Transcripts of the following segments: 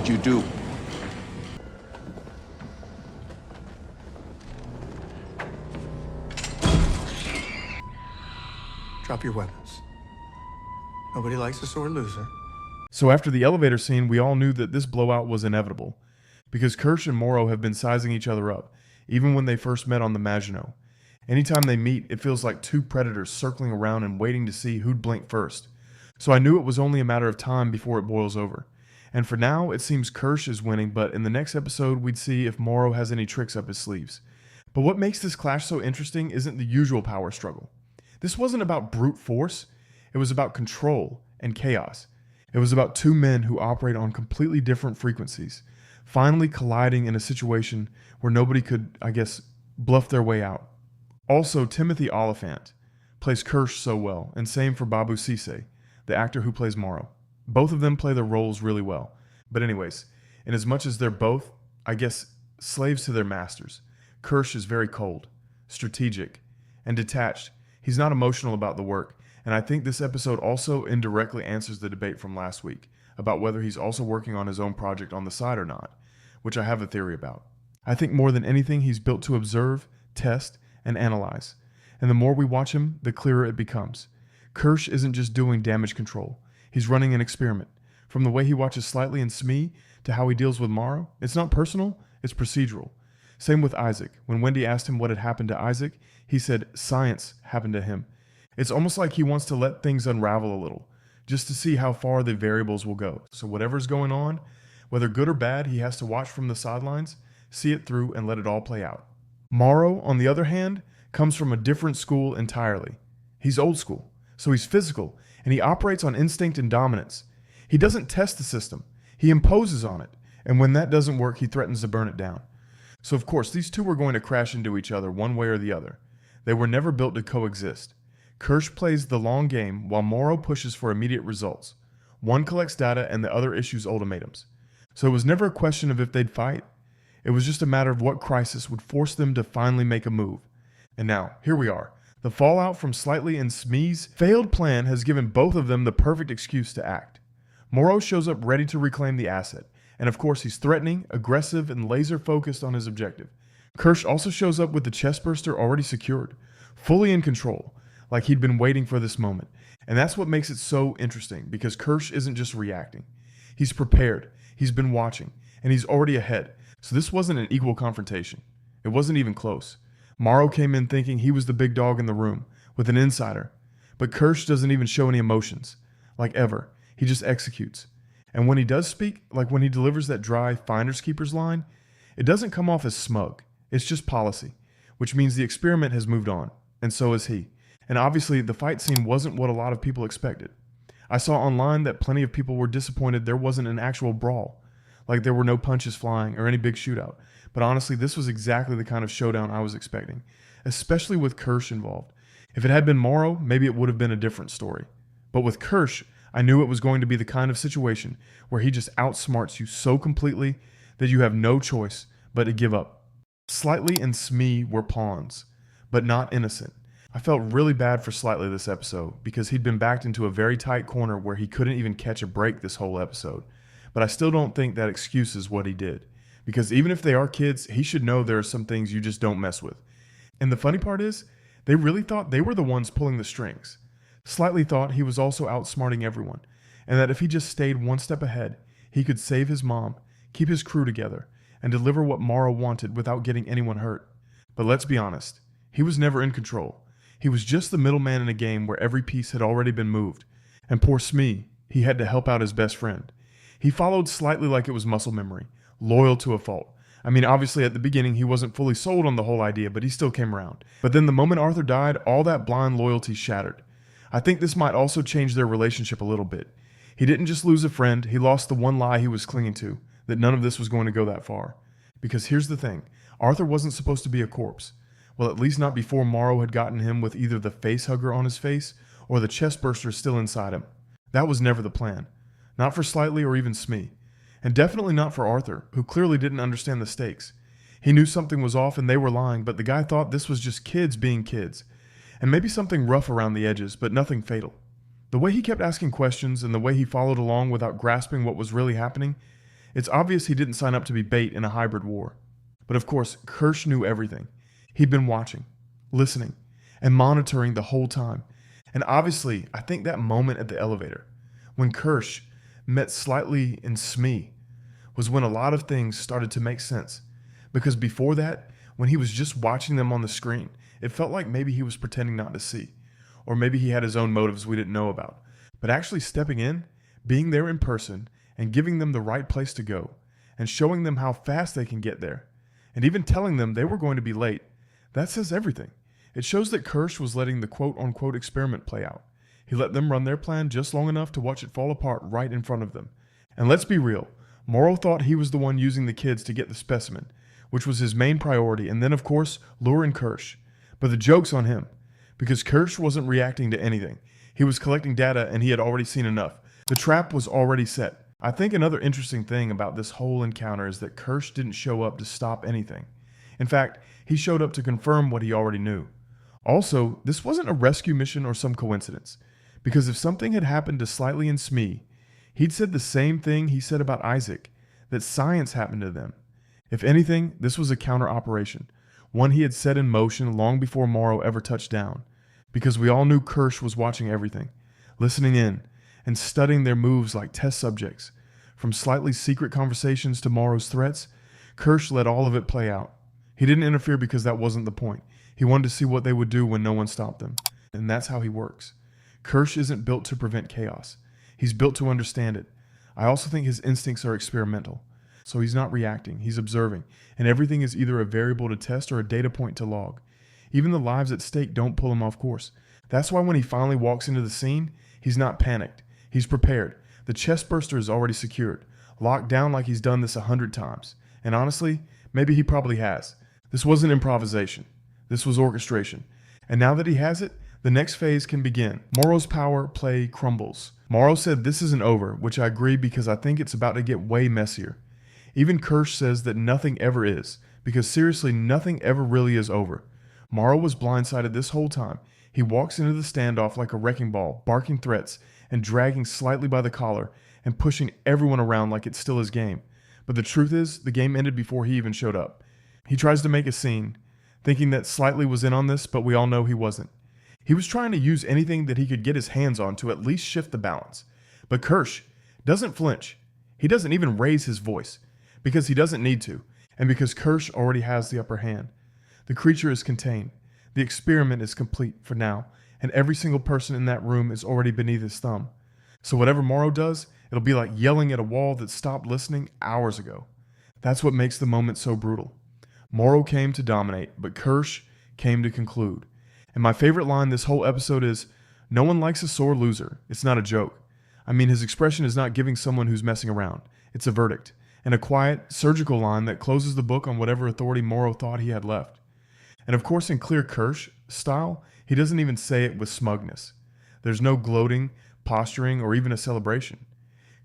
did you do? Drop your weapons. Nobody likes a sore loser. So after the elevator scene, we all knew that this blowout was inevitable, because Kirsh and Morrow have been sizing each other up, even when they first met on the Maginot. Anytime they meet, it feels like two predators circling around and waiting to see who'd blink first. So I knew it was only a matter of time before it boils over. And for now, it seems Kirsh is winning, but in the next episode, we'd see if Morrow has any tricks up his sleeves. But what makes this clash so interesting isn't the usual power struggle. This wasn't about brute force. It was about control and chaos. It was about two men who operate on completely different frequencies, finally colliding in a situation where nobody could, bluff their way out. Also, Timothy Oliphant plays Kirsch so well, and same for Babu Cisse, the actor who plays Morrow. Both of them play their roles really well. But anyways, in as much as they're both, slaves to their masters, Kirsch is very cold, strategic, and detached. He's not emotional about the work, and I think this episode also indirectly answers the debate from last week about whether he's also working on his own project on the side or not, which I have a theory about. I think more than anything, he's built to observe, test, and analyze, and the more we watch him, the clearer it becomes. Kirsh isn't just doing damage control. He's running an experiment. From the way he watches Slightly and Smee to how he deals with Morrow, it's not personal, it's procedural. Same with Isaac. When Wendy asked him what had happened to Isaac, he said science happened to him. It's almost like he wants to let things unravel a little, just to see how far the variables will go. So whatever's going on, whether good or bad, he has to watch from the sidelines, see it through, and let it all play out. Morrow, on the other hand, comes from a different school entirely. He's old school, so he's physical, and he operates on instinct and dominance. He doesn't test the system, he imposes on it, and when that doesn't work, he threatens to burn it down. So of course, these two are going to crash into each other one way or the other. They were never built to coexist. Kirsh plays the long game while Morrow pushes for immediate results. One collects data and the other issues ultimatums. So it was never a question of if they'd fight. It was just a matter of what crisis would force them to finally make a move. And now, here we are. The fallout from Slightly and Smee's failed plan has given both of them the perfect excuse to act. Morrow shows up ready to reclaim the asset, and of course he's threatening, aggressive, and laser-focused on his objective. Kirsh also shows up with the chestburster already secured, fully in control, like he'd been waiting for this moment. And that's what makes it so interesting, because Kirsh isn't just reacting. He's prepared, he's been watching, and he's already ahead. So this wasn't an equal confrontation. It wasn't even close. Morrow came in thinking he was the big dog in the room, with an insider. But Kirsh doesn't even show any emotions, like ever. He just executes. And when he does speak, like when he delivers that dry finders keepers line, it doesn't come off as smug. It's just policy, which means the experiment has moved on, and so has he. And obviously, the fight scene wasn't what a lot of people expected. I saw online that plenty of people were disappointed there wasn't an actual brawl, like there were no punches flying or any big shootout. But honestly, this was exactly the kind of showdown I was expecting, especially with Kirsh involved. If it had been Morrow, maybe it would have been a different story. But with Kirsh, I knew it was going to be the kind of situation where he just outsmarts you so completely that you have no choice but to give up. Slightly and Smee were pawns, but not innocent. I felt really bad for Slightly this episode because he'd been backed into a very tight corner where he couldn't even catch a break this whole episode. But I still don't think that excuses what he did, because even if they are kids, he should know there are some things you just don't mess with. And the funny part is, they really thought they were the ones pulling the strings. Slightly thought he was also outsmarting everyone, and that if he just stayed one step ahead, he could save his mom, keep his crew together, and deliver what Morrow wanted without getting anyone hurt. But let's be honest, he was never in control. He was just the middleman in a game where every piece had already been moved. And poor Smee, he had to help out his best friend. He followed Slightly like it was muscle memory, loyal to a fault. I mean, obviously at the beginning he wasn't fully sold on the whole idea, but he still came around. But then the moment Arthur died, all that blind loyalty shattered. I think this might also change their relationship a little bit. He didn't just lose a friend, he lost the one lie he was clinging to, that none of this was going to go that far. Because here's the thing, Arthur wasn't supposed to be a corpse. Well, at least not before Morrow had gotten him with either the face hugger on his face or the chest burster still inside him. That was never the plan. Not for Slightly or even Smee. And definitely not for Arthur, who clearly didn't understand the stakes. He knew something was off and they were lying, but the guy thought this was just kids being kids. And maybe something rough around the edges, but nothing fatal. The way he kept asking questions and the way he followed along without grasping what was really happening, It's obvious he didn't sign up to be bait in a hybrid war. But of course, Kirsch knew everything. He'd been watching, listening, and monitoring the whole time. And obviously, I think that moment at the elevator, when Kirsh met Slightly and Smee, was when a lot of things started to make sense. Because before that, when he was just watching them on the screen, it felt like maybe he was pretending not to see. Or maybe he had his own motives we didn't know about. But actually stepping in, being there in person, and giving them the right place to go, and showing them how fast they can get there, and even telling them they were going to be late, that says everything. It shows that Kirsch was letting the quote-unquote experiment play out. He let them run their plan just long enough to watch it fall apart right in front of them. And let's be real, Morrow thought he was the one using the kids to get the specimen, which was his main priority, and then of course, lure in Kirsch. But the joke's on him, because Kirsch wasn't reacting to anything. He was collecting data and he had already seen enough. The trap was already set. I think another interesting thing about this whole encounter is that Kirsch didn't show up to stop anything. In fact, he showed up to confirm what he already knew. Also, this wasn't a rescue mission or some coincidence, because if something had happened to Slightly and Smee, he'd said the same thing he said about Isaac, that science happened to them. If anything, this was a counter-operation, one he had set in motion long before Morrow ever touched down, because we all knew Kirsch was watching everything, listening in, and studying their moves like test subjects. From Slightly's secret conversations to Morrow's threats, Kirsch let all of it play out. He didn't interfere because that wasn't the point. He wanted to see what they would do when no one stopped them. And that's how he works. Kirsch isn't built to prevent chaos. He's built to understand it. I also think his instincts are experimental. So he's not reacting, he's observing. And everything is either a variable to test or a data point to log. Even the lives at stake don't pull him off course. That's why when he finally walks into the scene, he's not panicked. He's prepared. The chest burster is already secured, locked down like he's done this 100 times. And honestly, maybe he probably has. This wasn't improvisation. This was orchestration. And now that he has it, the next phase can begin. Morrow's power play crumbles. Morrow said this isn't over, which I agree because I think it's about to get way messier. Even Kirsch says that nothing ever is, because seriously, nothing ever really is over. Morrow was blindsided this whole time. He walks into the standoff like a wrecking ball, barking threats, and dragging Slightly by the collar, and pushing everyone around like it's still his game. But the truth is, the game ended before he even showed up. He tries to make a scene, thinking that Slightly was in on this, but we all know he wasn't. He was trying to use anything that he could get his hands on to at least shift the balance. But Kirsch doesn't flinch. He doesn't even raise his voice, because he doesn't need to, and because Kirsch already has the upper hand. The creature is contained. The experiment is complete for now, and every single person in that room is already beneath his thumb. So whatever Morrow does, it'll be like yelling at a wall that stopped listening hours ago. That's what makes the moment so brutal. Morrow came to dominate, but Kirsch came to conclude. And my favorite line this whole episode is, "No one likes a sore loser." It's not a joke. I mean, his expression is not giving someone who's messing around. It's a verdict, and a quiet, surgical line that closes the book on whatever authority Morrow thought he had left. And of course, in clear Kirsch style, he doesn't even say it with smugness. There's no gloating, posturing, or even a celebration.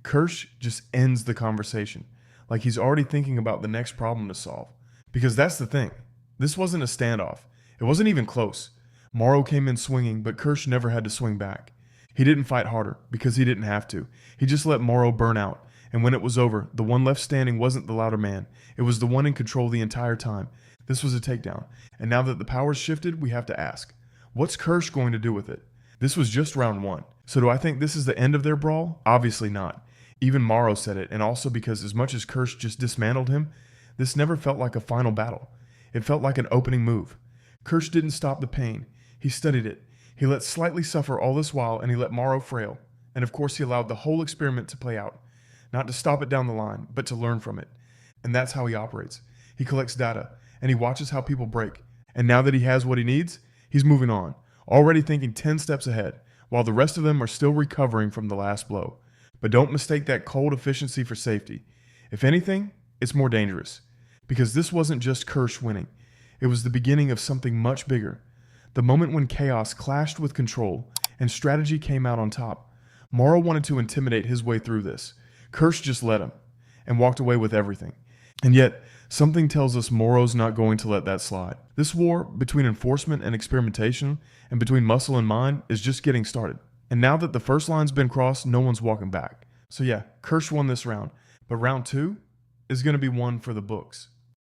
Kirsch just ends the conversation, like he's already thinking about the next problem to solve. Because that's the thing. This wasn't a standoff. It wasn't even close. Morrow came in swinging, but Kirsch never had to swing back. He didn't fight harder, because he didn't have to. He just let Morrow burn out. And when it was over, the one left standing wasn't the louder man. It was the one in control the entire time. This was a takedown. And now that the power's shifted, we have to ask, what's Kirsch going to do with it? This was just round one. So do I think this is the end of their brawl? Obviously not. Even Morrow said it, and also because as much as Kirsch just dismantled him, this never felt like a final battle. It felt like an opening move. Kirsch didn't stop the pain. He studied it. He let Slightly suffer all this while, and he let Morrow frail. And of course he allowed the whole experiment to play out. Not to stop it down the line, but to learn from it. And that's how he operates. He collects data, and he watches how people break. And now that he has what he needs, he's moving on, already thinking 10 steps ahead, while the rest of them are still recovering from the last blow. But don't mistake that cold efficiency for safety. If anything, it's more dangerous. Because this wasn't just Kirsch winning. It was the beginning of something much bigger. The moment when chaos clashed with control, and strategy came out on top. Morrow wanted to intimidate his way through this. Kirsch just let him, and walked away with everything. And yet, something tells us Morrow's not going to let that slide. This war between enforcement and experimentation, and between muscle and mind, is just getting started. And now that the first line's been crossed, no one's walking back. So yeah, Kirsch won this round, but round 2 is going to be one for the books.